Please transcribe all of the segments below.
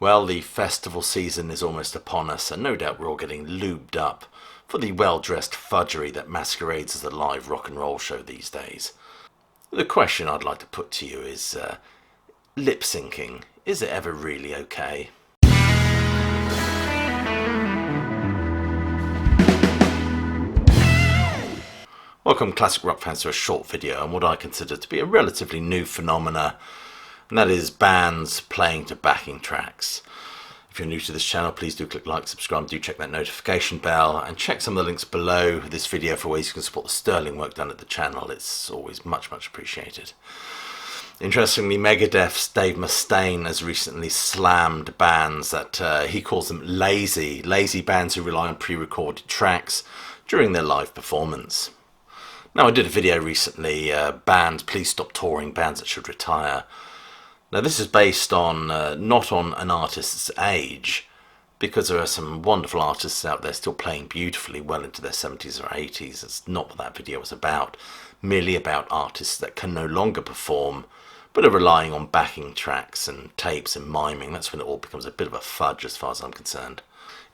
Well, the festival season is almost upon us, and no doubt we're all getting lubed up for the well-dressed fudgery that masquerades as a live rock and roll show these days. The question I'd like to put to you is, lip syncing, is it ever really okay? Welcome classic rock fans to a short video on what I consider to be a relatively new phenomena, and that is bands playing to backing tracks. If you're new to this channel, please do click like, subscribe, do check that notification bell, and check some of the links below this video for ways you can support the sterling work done at the channel. It's always much appreciated. Interestingly, Megadeth's Dave Mustaine has recently slammed bands that he calls them lazy bands who rely on pre-recorded tracks during their live performance. Now, I did a video recently, bands, please stop touring, bands that should retire. Now, this is based on, not on an artist's age, because there are some wonderful artists out there still playing beautifully well into their 70s or 80s. That's not what that video was about. Merely about artists that can no longer perform, but are relying on backing tracks and tapes and miming. That's when it all becomes a bit of a fudge as far as I'm concerned.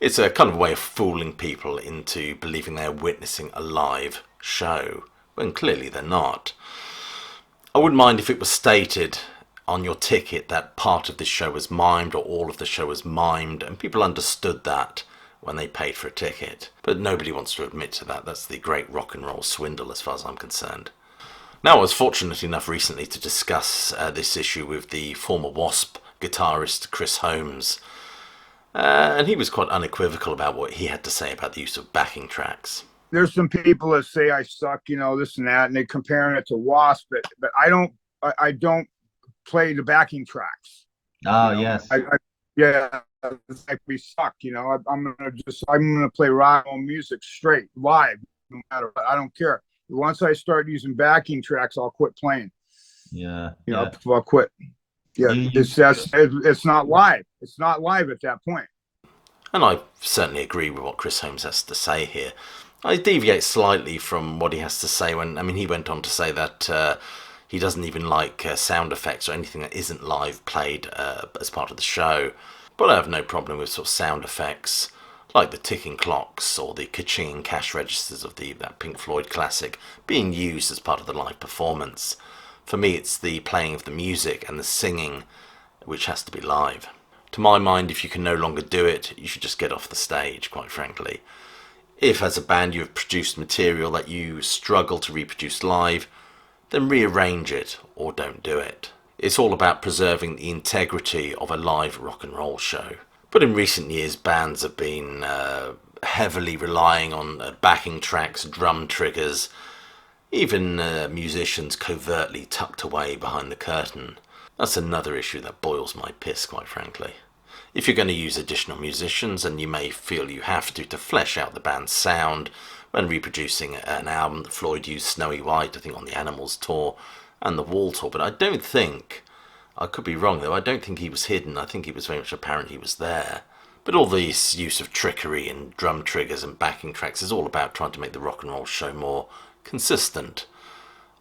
It's a kind of way of fooling people into believing they're witnessing a live show, when clearly they're not. I wouldn't mind if it was stated on your ticket that part of this show was mimed or all of the show was mimed, and people understood that when they paid for a ticket. But nobody wants to admit to that. That's the great rock and roll swindle as far as I'm concerned. Now, I was fortunate enough recently to discuss this issue with the former Wasp guitarist Chris Holmes, and he was quite unequivocal about what he had to say about the use of backing tracks. There's some people that say I suck, this and that, and they're comparing it to Wasp, but I don't play the backing tracks. Oh, yes. Yeah, it's like we suck. I'm gonna play rock and roll music straight live, no matter what. I don't care. Once I start using backing tracks, I'll quit playing. Yeah, I'll quit. Yeah, it's not live. It's not live at that point. And I certainly agree with what Chris Holmes has to say here. I deviate slightly from what he has to say when, he went on to say that he doesn't even like sound effects or anything that isn't live played as part of the show. But I have no problem with sort of sound effects like the ticking clocks or the ka-ching cash registers of that Pink Floyd classic being used as part of the live performance. For me, it's the playing of the music and the singing which has to be live. To my mind, if you can no longer do it, you should just get off the stage, quite frankly. If, as a band, you have produced material that you struggle to reproduce live, then rearrange it or don't do it. It's all about preserving the integrity of a live rock and roll show. But in recent years, bands have been heavily relying on backing tracks, drum triggers, even musicians covertly tucked away behind the curtain. That's another issue that boils my piss, quite frankly. If you're going to use additional musicians, and you may feel you have to flesh out the band's sound when reproducing an album that Floyd used Snowy White, I think, on the Animals tour and the Wall tour, but I don't think, I could be wrong though, I don't think he was hidden. I think it was very much apparent he was there. But all this use of trickery and drum triggers and backing tracks is all about trying to make the rock and roll show more consistent.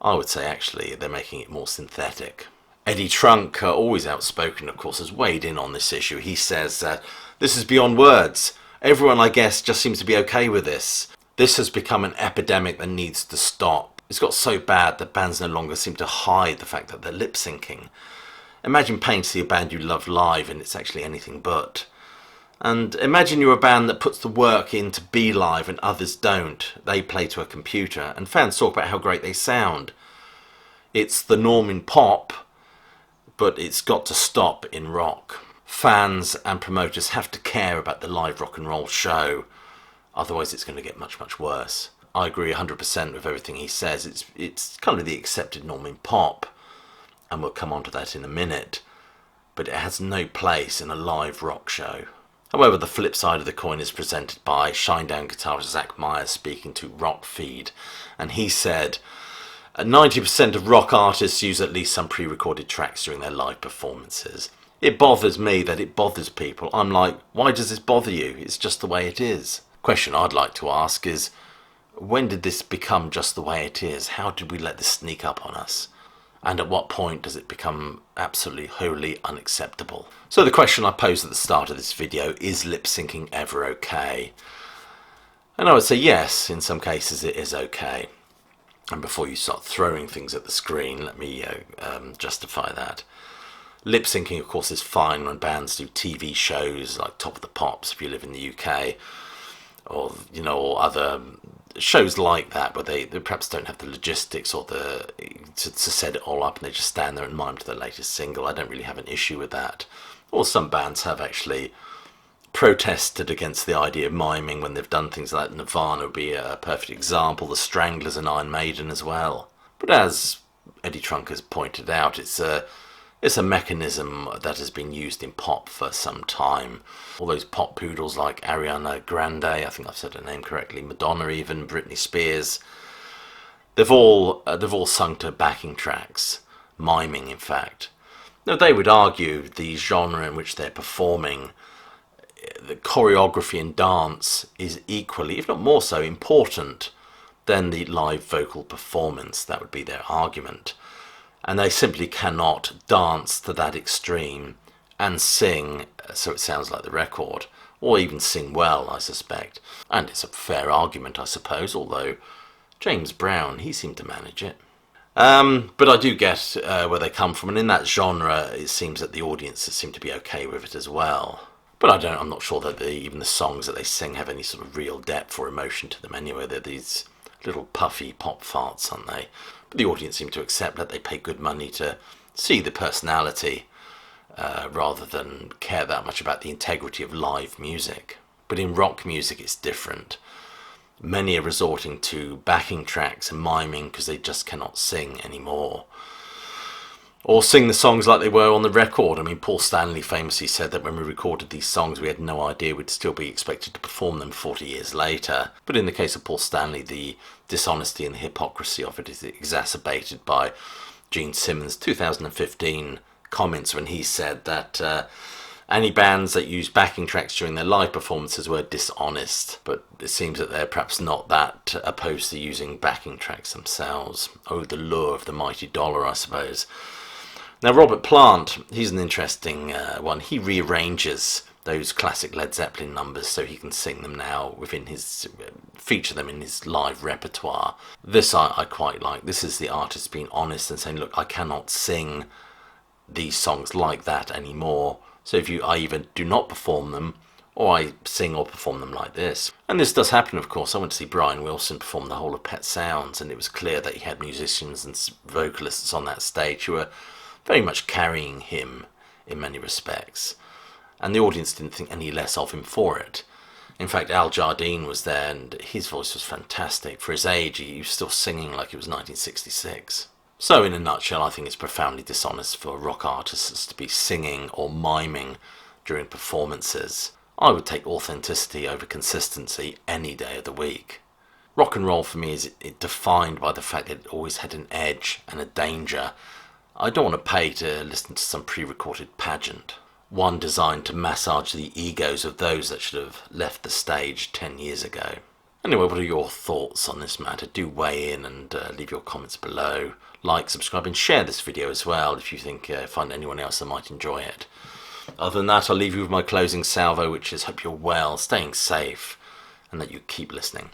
I would say actually they're making it more synthetic. Eddie Trunk, always outspoken of course, has weighed in on this issue. He says that this is beyond words. Everyone, I guess, just seems to be okay with this. This has become an epidemic that needs to stop. It's got so bad that bands no longer seem to hide the fact that they're lip syncing. Imagine paying to see a band you love live and it's actually anything but. And imagine you're a band that puts the work in to be live and others don't. They play to a computer and fans talk about how great they sound. It's the norm in pop, but it's got to stop in rock. Fans and promoters have to care about the live rock and roll show. Otherwise it's going to get much worse. I agree 100% with everything he says. It's kind of the accepted norm in pop, and we'll come on to that in a minute, but it has no place in a live rock show. However, the flip side of the coin is presented by Shinedown guitarist Zach Myers speaking to Rock Feed, and he said 90% of rock artists use at least some pre-recorded tracks during their live performances. It bothers me that it bothers people. I'm like, why does this bother you? It's just the way it is. Question I'd like to ask is, when did this become just the way it is? How did we let this sneak up on us? And at what point does it become absolutely wholly unacceptable? So the question I posed at the start of this video, is lip syncing ever okay? And I would say yes, in some cases it is okay. And before you start throwing things at the screen, let me justify that. Lip syncing, of course, is fine when bands do TV shows like Top of the Pops if you live in the UK, or or other shows like that, where they perhaps don't have the logistics or to set it all up, and they just stand there and mime to their latest single. I don't really have an issue with that. Or some bands have actually protested against the idea of miming when they've done things like Nirvana would be a perfect example, the Stranglers and Iron Maiden as well. But as Eddie Trunk has pointed out, it's a mechanism that has been used in pop for some time. All those pop poodles like Ariana Grande, I think I've said her name correctly, Madonna even, Britney Spears, they've all sung to backing tracks, miming in fact. Now they would argue the genre in which they're performing, the choreography and dance is equally, if not more so, important than the live vocal performance. That would be their argument. And they simply cannot dance to that extreme and sing so it sounds like the record, or even sing well, I suspect. And it's a fair argument, I suppose, although James Brown, he seemed to manage it. But I do get where they come from, and in that genre it seems that the audiences seem to be okay with it as well. But I'm not sure that even the songs that they sing have any sort of real depth or emotion to them anyway. They're these little puffy pop farts, aren't they? But the audience seem to accept that. They pay good money to see the personality rather than care that much about the integrity of live music. But in rock music it's different. Many are resorting to backing tracks and miming because they just cannot sing anymore. Or sing the songs like they were on the record. I mean, Paul Stanley famously said that when we recorded these songs, we had no idea we'd still be expected to perform them 40 years later. But in the case of Paul Stanley, the dishonesty and the hypocrisy of it is exacerbated by Gene Simmons' 2015 comments when he said that any bands that use backing tracks during their live performances were dishonest. But it seems that they're perhaps not that opposed to using backing tracks themselves. Oh, the lure of the mighty dollar, I suppose. Now, Robert Plant, he's an interesting one. He rearranges those classic Led Zeppelin numbers so he can sing them now within his, feature them in his live repertoire. This I quite like. This is the artist being honest and saying, look, I cannot sing these songs like that anymore. So I either do not perform them, or I sing or perform them like this. And this does happen, of course. I went to see Brian Wilson perform the whole of Pet Sounds, and it was clear that he had musicians and vocalists on that stage who were very much carrying him in many respects, and the audience didn't think any less of him for it. In fact, Al Jardine was there, and his voice was fantastic. For his age, he was still singing like it was 1966. So in a nutshell, I think it's profoundly dishonest for rock artists to be singing or miming during performances. I would take authenticity over consistency any day of the week. Rock and roll for me is defined by the fact that it always had an edge and a danger. I don't want to pay to listen to some pre-recorded pageant, one designed to massage the egos of those that should have left the stage 10 years ago. Anyway, what are your thoughts on this matter? Do weigh in and leave your comments below. Like, subscribe and share this video as well if you think find anyone else that might enjoy it. Other than that, I'll leave you with my closing salvo, which is hope you're well, staying safe, and that you keep listening.